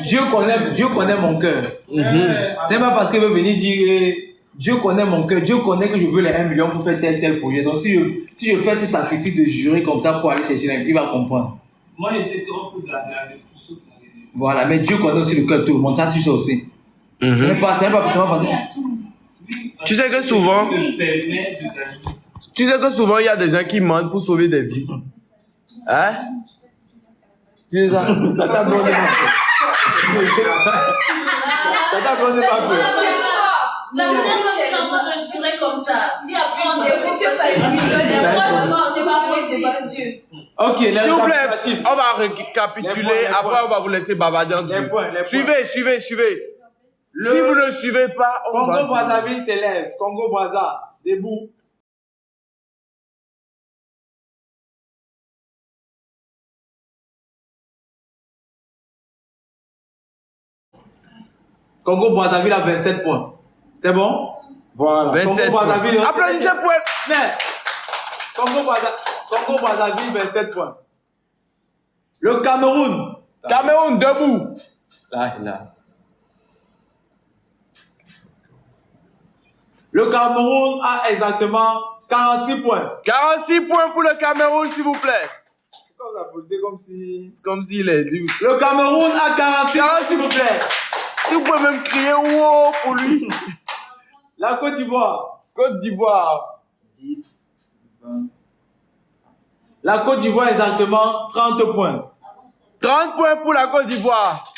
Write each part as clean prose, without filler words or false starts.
Dieu connaît mon cœur. C'est pas parce qu'il veut venir dire Dieu connaît mon cœur, Dieu connaît que je veux les 1 million pour faire tel projet. Donc si je fais ce sacrifice de jurer comme ça pour aller chercher les 1 million, il va comprendre. Moi, j'essaie de reprendre la tout ça. Voilà, mais Dieu connaît aussi le cœur de tout le monde, ça c'est ça aussi. Ce n'est pas forcément parce que... Tu sais que souvent, il y a des gens qui mentent pour sauver des vies. Hein? Tu sais ça? Tata Blonde n'est pas fait. Tata Blonde n'est pas fait. Mais on est de jurer comme ça. Si après on franchement, on n'est pas pour Dieu. Ok, s'il vous plaît, on va récapituler, après on va vous laisser bavarder en dessous. Suivez. Si vous ne suivez pas, on va... Congo Brazzaville s'élève. Congo Brazza, debout. Congo Brazzaville a 27 points. C'est bon? Voilà. 27 points. Applaudissez pour elle. Mais, Congo Brazzaville, 27 points. Le Cameroun. Cameroun, debout. Là. Le Cameroun a exactement 46 points. 46 points pour le Cameroun, s'il vous plaît. Pourquoi vous applaudissez comme s'il est libre. Le Cameroun a 46 points, s'il vous plaît. Si vous pouvez même crier wow pour lui. La Côte d'Ivoire. Côte d'Ivoire. 10, 20. La Côte d'Ivoire, exactement 30 points. 30 points pour la Côte d'Ivoire.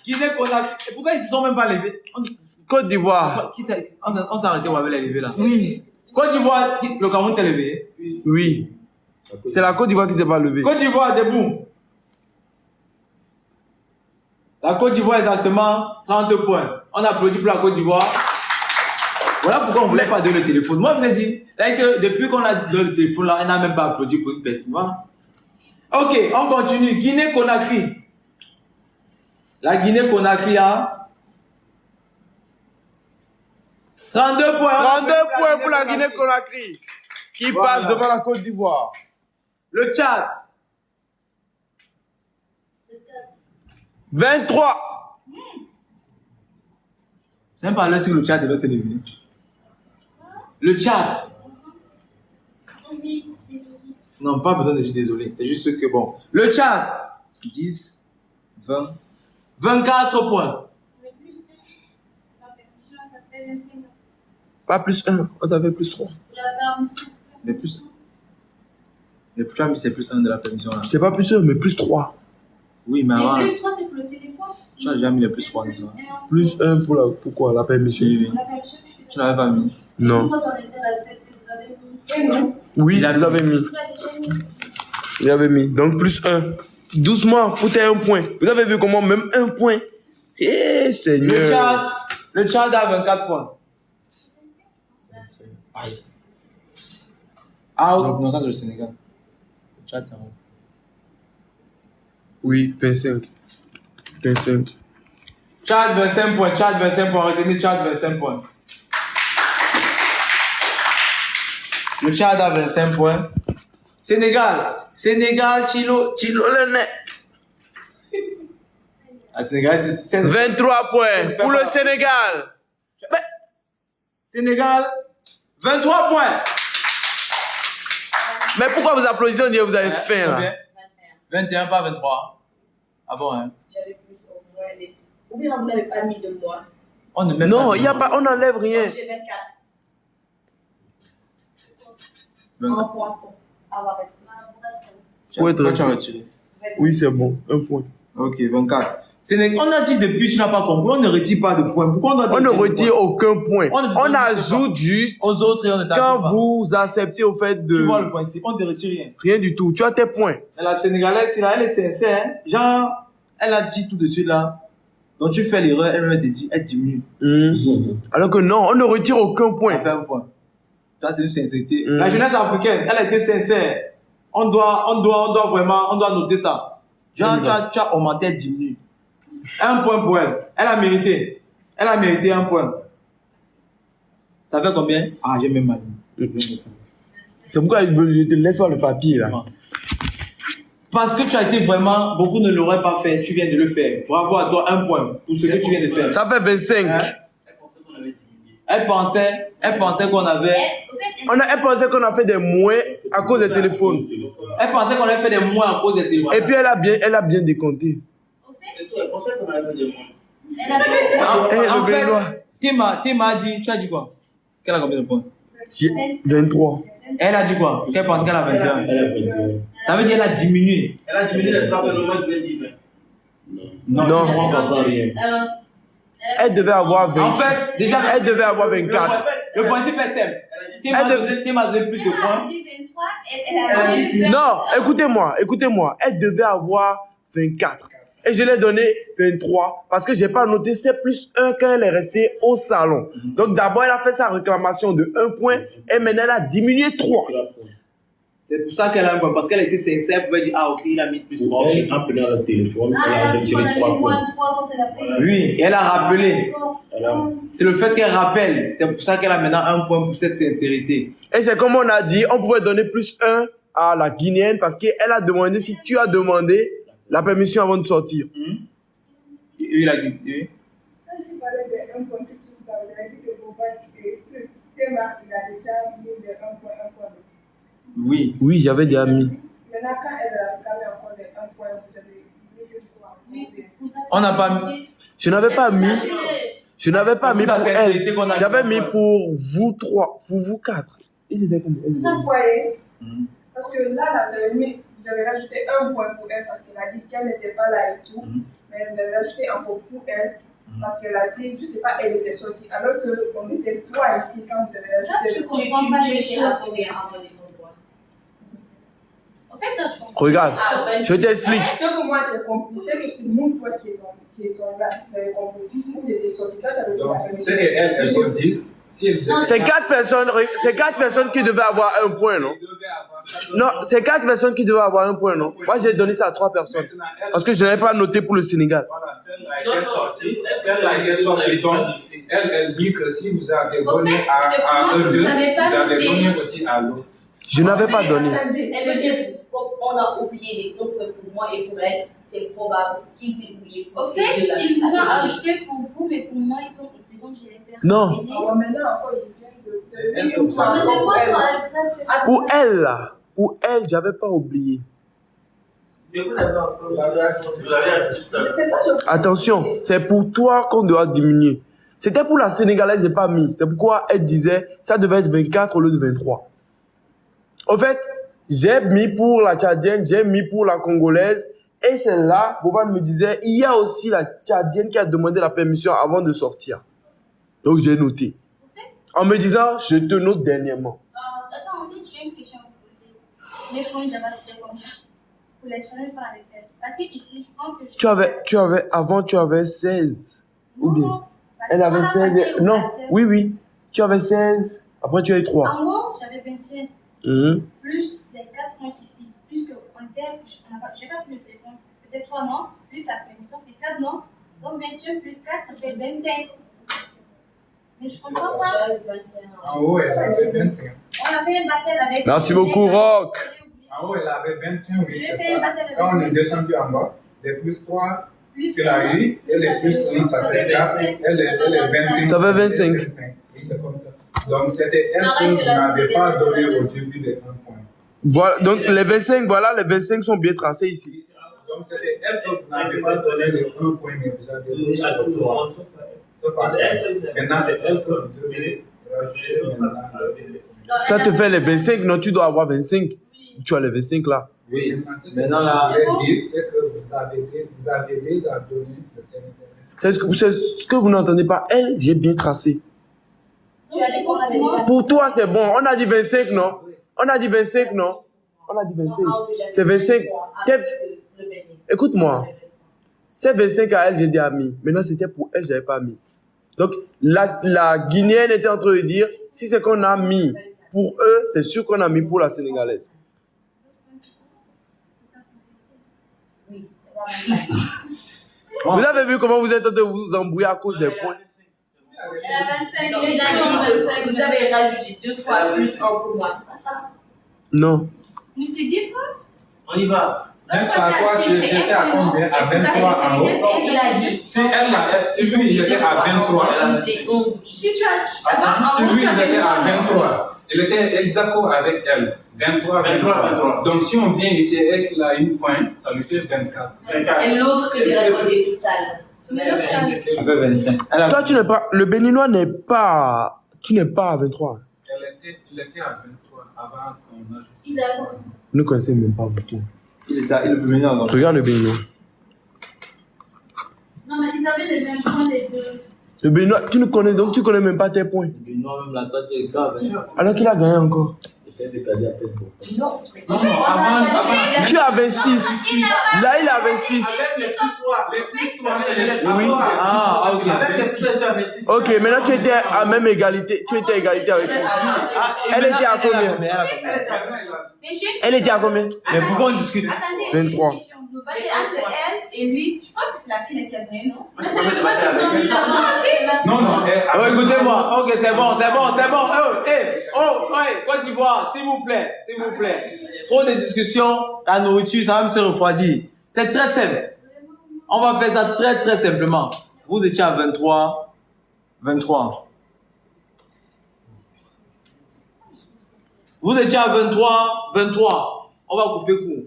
Guinée-Conakry. Pourquoi ils ne se sont même pas levés? Côte d'Ivoire. On s'est arrêté où avec les levés là? Oui. Côte d'Ivoire, le Cameroun s'est levé? Oui. C'est la Côte d'Ivoire qui ne s'est pas levée. Côte d'Ivoire, debout. La Côte d'Ivoire, exactement 30 points. On applaudit pour la Côte d'Ivoire. Voilà pourquoi on ne voulait pas donner le téléphone. Moi, je vous ai dit, que depuis qu'on a donné le téléphone là, on n'a même pas applaudi pour une personne. Voilà. Ok, on continue. Guinée-Conakry. La Guinée-Conakry a 32 points. 32 points pour la Guinée-Conakry. Qui passe devant la Côte d'Ivoire. Le Tchad. 23. C'est même pas là si le Tchad devait se lever. Le Tchad. Oui, désolé. Non, pas besoin de dire désolé. C'est juste que bon. Le Tchad. 10, 20, 24 points. Mais plus 1. La permission, ça serait 25. Pas plus 1. On avait plus 3. La permission. Mais plus 1. Mais tu as mis c'est plus 1 de la permission là. C'est pas plus 1, mais plus 3. Oui, mais avant. Et plus 3, c'est pour le téléphone. Tu as déjà mis les plus 3. Plus 1 pour la... Pourquoi? La permission. Oui. La permission, je suis... Tu n'avais pas mis. Non. Quand on était resté, vous avez mis. Oui, il l'avait mis. Tu l'as déjà mis. Il avait mis. Donc plus 1. Doucement, pour tes 1 point. Vous avez vu comment même 1 point. Eh, Seigneur. Le Tchad a 24 points. Aïe. Ah, non, ça c'est le Sénégal. Le Tchad, c'est bon. Oui, 25. 25. Tchad, 25 points. Tchad, 25 points. Retenez Tchad, 25 points. Le Tchad a 25 points. Sénégal, Chilo le nez. Ah, Sénégal, c'est 23 points pour le Sénégal. Mais, Sénégal, 23 points. Mais pourquoi vous applaudissez? On dirait que vous avez faim là. 21, pas 23. Ah bon, hein? J'avais plus au moins les... Ou bien vous n'avez pas mis de moi. On ne met Non, il y a pas, on n'enlève rien. J'ai 24. 24. Un point pour avoir resté. Pour être Pourquoi tu as resté. retiré? Oui, c'est bon. 1 point. Ok, 24. On a dit depuis, tu n'as pas compris. On ne retire pas de points. Pourquoi on doit On ne retire aucun point. On ajoute ajoute juste aux autres et on ne tape quand pas. vous acceptez au fait de... Tu vois le principe, on ne retire rien. Rien du tout. Tu as tes points. Mais la Sénégalaise, elle est sincère. Hein. Genre, elle a dit tout de suite là. Donc tu fais l'erreur, elle te dit, elle diminue. Alors que non, on ne retire aucun point. Elle fait un point. Ça, c'est une sincérité. La jeunesse africaine, elle a été sincère. On doit vraiment, on doit noter ça. Genre, tu as augmenté, elle diminue. 1 point pour elle. Elle a mérité. Elle a mérité 1 point. Ça fait combien? Ah, j'ai même mal. C'est pourquoi je te laisse voir le papier là. Parce que tu as été vraiment, beaucoup ne l'auraient pas fait, tu viens de le faire. Bravo à toi, 1 point pour ce que tu viens de faire. Ça fait 25. Hein? Elle pensait qu'on avait... Elle pensait qu'on a fait des moins à cause des téléphones. Elle pensait qu'on avait fait des moins à cause des téléphones. Et puis elle a bien décompté. En fait, Théma a dit, tu as dit quoi? Qu'elle a combien de points? 23. Elle a dit quoi? Qu'elle pense qu'elle a 21. Elle a 21. Ça veut dire qu'elle a diminué. Elle a diminué les 3 moment de 20. Non. Elle devait avoir 20. En fait, déjà, Elle devait avoir 24. Le principe est simple. Théma a donné plus de points. Non, écoutez-moi. Elle devait avoir 24. Et je l'ai donné 23 parce que j'ai pas noté c'est plus 1 quand elle est restée au salon. Donc d'abord, elle a fait sa réclamation de 1 point et maintenant elle a diminué 3. C'est pour ça qu'elle a un point. Parce qu'elle était sincère, elle pouvait dire, ah ok, il a mis plus 3. En prenant le téléphone, elle a retiré 3 points. Oui, elle a rappelé. C'est le fait qu'elle rappelle. C'est pour ça qu'elle a maintenant 1 point pour cette sincérité. Et c'est comme on a dit, on pouvait donner plus 1 à la Guinéenne parce qu'elle a demandé, si tu as demandé la permission avant de sortir. Oui, il a dit. Oui. Quand je parlais de 1 point tout de suite, vous avez dit que Théma, il a déjà mis de 1 point. Oui. Oui, il y avait des amis. Maintenant, quand elle a réclamé encore de 1 point, vous avez mis de quoi? On n'a pas mis. Je n'avais pas mis. Je n'avais pas mis pour elle. J'avais mis pour vous 3, pour vous 4. Ils étaient comme Vous voyez? Parce que là, vous avez rajouté 1 point pour elle parce qu'elle a dit qu'elle n'était pas là et tout. Mais vous avez rajouté encore pour elle parce qu'elle a dit, je ne sais pas, elle était sortie. Alors qu'on était 3 ici quand vous avez rajouté. Tu comprends pas, je suis à combien avant les contrôles. En fait, toi, tu comprends. Regarde, je t'explique. Ce que moi j'ai compris, c'est que c'est mon toi qui est tombé là. Vous avez compris. Vous étiez sortis. Ça, tu avais dit la permission. C'est qu'elle se dit. C'est 4 personnes qui devaient avoir 1 point, non? Non, c'est 4 personnes qui devaient avoir 1 point, non? Moi, j'ai donné ça à 3 personnes. Parce que je n'avais pas noté pour le Sénégal. Voilà, celle-là était sortie. Donc, elle dit que si vous avez donné à eux deux, vous avez donné aussi à l'autre. Je n'avais pas donné. Elle veut dire qu'on a oublié les contrôles pour moi et pour elle. C'est probable qu'ils aient oublié. Au fait, ils vous ont ajouté pour vous, mais pour moi, ils ont oublié. Donc, je les ai Non. Maintenant, encore, ils viennent de. Pour elle, là. Pour elle, j'avais pas oublié. C'est ça, je. Attention, c'est pour toi qu'on doit diminuer. C'était pour la Sénégalaise, j'ai pas mis. C'est pourquoi elle disait, ça devait être 24 au lieu de 23. Au fait, j'ai mis pour la Tchadienne, j'ai mis pour la Congolaise. Et c'est là, Bovan me disait, il y a aussi la Tchadienne qui a demandé la permission avant de sortir. Donc j'ai noté. En me disant, je te note dernièrement. Attends, j'ai une question à vous poser. Les points d'avant, c'était comment? Pour les challenges qu'on avait fait. Parce que ici, je pense que Avant, tu avais 16. Non, Ou bien? parce Elle qu'on avait a 16. passé au Non, matin. oui. Tu avais 16. Après, tu as eu 3. En gros, j'avais 21. Plus les 4 points ici. Plus que en tête, je n'ai pas pris le téléphone. C'était 3 non. Plus la permission, c'est 4 non. Donc 21 plus 4, ça fait 25. Mais je comprends pas. En haut, elle avait 21. On a fait un battle avec. Merci beaucoup, Rock. En haut, elle avait 21, oui, J'ai c'est fait un ça. battle avec Quand on est lui. descendu en bas, les plus 3 Plus qu'elle a eu, et les plus 1, ça fait 4. Elle est 25. Ça fait 25. Oui, c'est comme ça. Donc, c'était elle que vous n'avez pas donné au début des 1 point. Voilà, donc les 25, voilà, les 25 sont bien tracés ici. Donc, c'était elle que vous n'avez pas donné les 1 point, mais vous avez donné le 3. Maintenant, c'est elle que vous devez rajouter maintenant. Ça te fait les 25, non, tu dois avoir 25. Tu as les 25 là. Oui, Maintenant, là, c'est que vous avez déjà donné le Sénégal. C'est ce que vous n'entendez pas. Elle, j'ai bien tracé. Tu as les points avec Pour toi, c'est bon. On a dit 25, non? On a dit 25, non? On a dit 25. C'est 25. Écoute-moi. C'est 25 à elle, j'ai dit ami. Maintenant, c'était pour elle, je n'avais pas mis. Donc, la Guinéenne était en train de dire, si c'est qu'on a mis pour eux, c'est sûr qu'on a mis pour la Sénégalaise. Vous avez vu comment vous êtes en train de vous embrouiller à cause des points? Elle a 25, il a 25. Vous avez rajouté 2 fois plus 1 pour moi, c'est pas ça? Non. Mais c'est des fois. on y va. N'est-ce pas, toi, tu étais à combien? À 23 en haut. Il a dit. Si lui, il était à 23. Si tu as Attends, si lui, il était à 23. Il était exaco avec elle. 23. Donc, si on vient ici et qu'il a une pointe, ça lui fait 24. Et l'autre que j'ai répondu tout à l'heure. Elle fait 25. Toi, tu n'es pas. Le béninois n'est pas. Tu n'es pas à 23. Il était à 23 avant qu'on ajoute. Il a. Vous ne connaissez même pas vous tout. Il est venu en Regarde le béninois. Non, mais ils avaient les mêmes points, les deux. Le béninois, tu ne connais donc, tu connais même pas tes points. Le Benoît, même la toi, tu es grave. Alors qu'il a gagné encore. Essaye de caler à tête pour faire. Non, Avant. Tu as 26. Là, il a 26. Les plus 3, c'est les Oui. Ah, ok. Avec les plus 3, Ok, maintenant tu étais à même égalité. Tu étais à égalité avec lui. Elle était à combien? Elle était à combien? Mais pourquoi on discute? Attendez, 23. j'ai une question. Le bail entre elle et lui, je pense que c'est la fille qui a gagné, non? Non. Oh, écoutez-moi. Ok, c'est bon. Côte d'Ivoire, s'il vous plaît. Trop de discussions, la nourriture, ça va me se refroidir. C'est très simple. On va faire ça très, très simplement. Vous étiez à 23. Vous étiez à 23. On va couper court.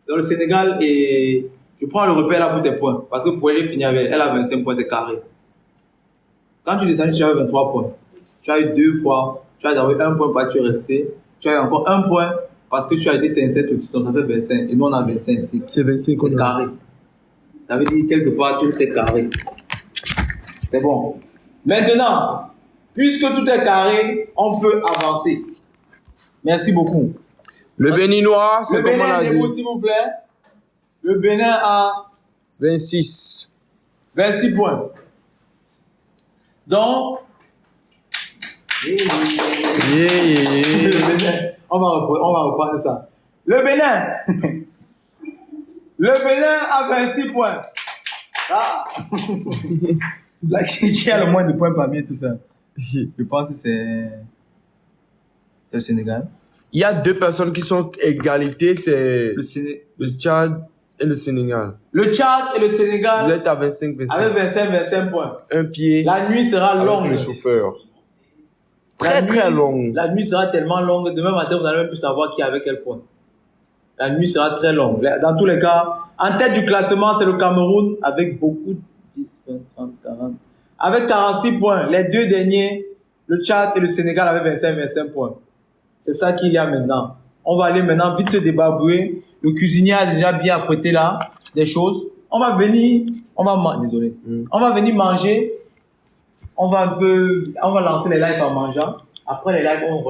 Dans le Sénégal, et je prends le repère là pour tes points. Parce que pour aller finir avec elle, elle a 25 points, c'est carré. Quand tu descends, tu as eu 23 points. Tu as eu 2 fois, tu as eu 1 point parce que tu es resté. Tu as eu encore 1 point parce que tu as été 57 tout, donc ça fait 25. Et nous, on a 25 ici. C'est 25 qu'on a. Carré. Ça veut dire quelque part, tout est carré. C'est bon. Maintenant, puisque tout est carré, on peut avancer. Merci beaucoup. Le béninois, c'est Le comme on Bénin, l'a dit. debout, s'il vous plaît. Le Bénin a 26. 26 points. Donc, Yeah. le Bénin, on va reprendre ça. Le Bénin. Le Bénin a 26 points. Ah. Là, qui a le moins de points parmi tout ça? Je pense que c'est le Sénégal. Il y a 2 personnes qui sont égalité, c'est le Tchad et le Sénégal. Le Tchad et le Vous Sénégal êtes à 25. avec 25 points. Un pied La nuit sera avec longue. le chauffeur. La Très nuit- longue. La nuit sera tellement longue, demain matin, vous n'allez même plus savoir qui est avec quel point. La nuit sera très longue. Dans tous les cas, en tête du classement, c'est le Cameroun avec beaucoup de 10, 20, 30, 40. Avec 46 points. Les 2 derniers, le Tchad et le Sénégal avec 25 points. C'est ça qu'il y a maintenant. On va aller maintenant vite se débarbouiller. Le cuisinier a déjà bien apprêté là des choses. On va venir, on va venir manger. On va lancer les lives en mangeant. Après les lives, on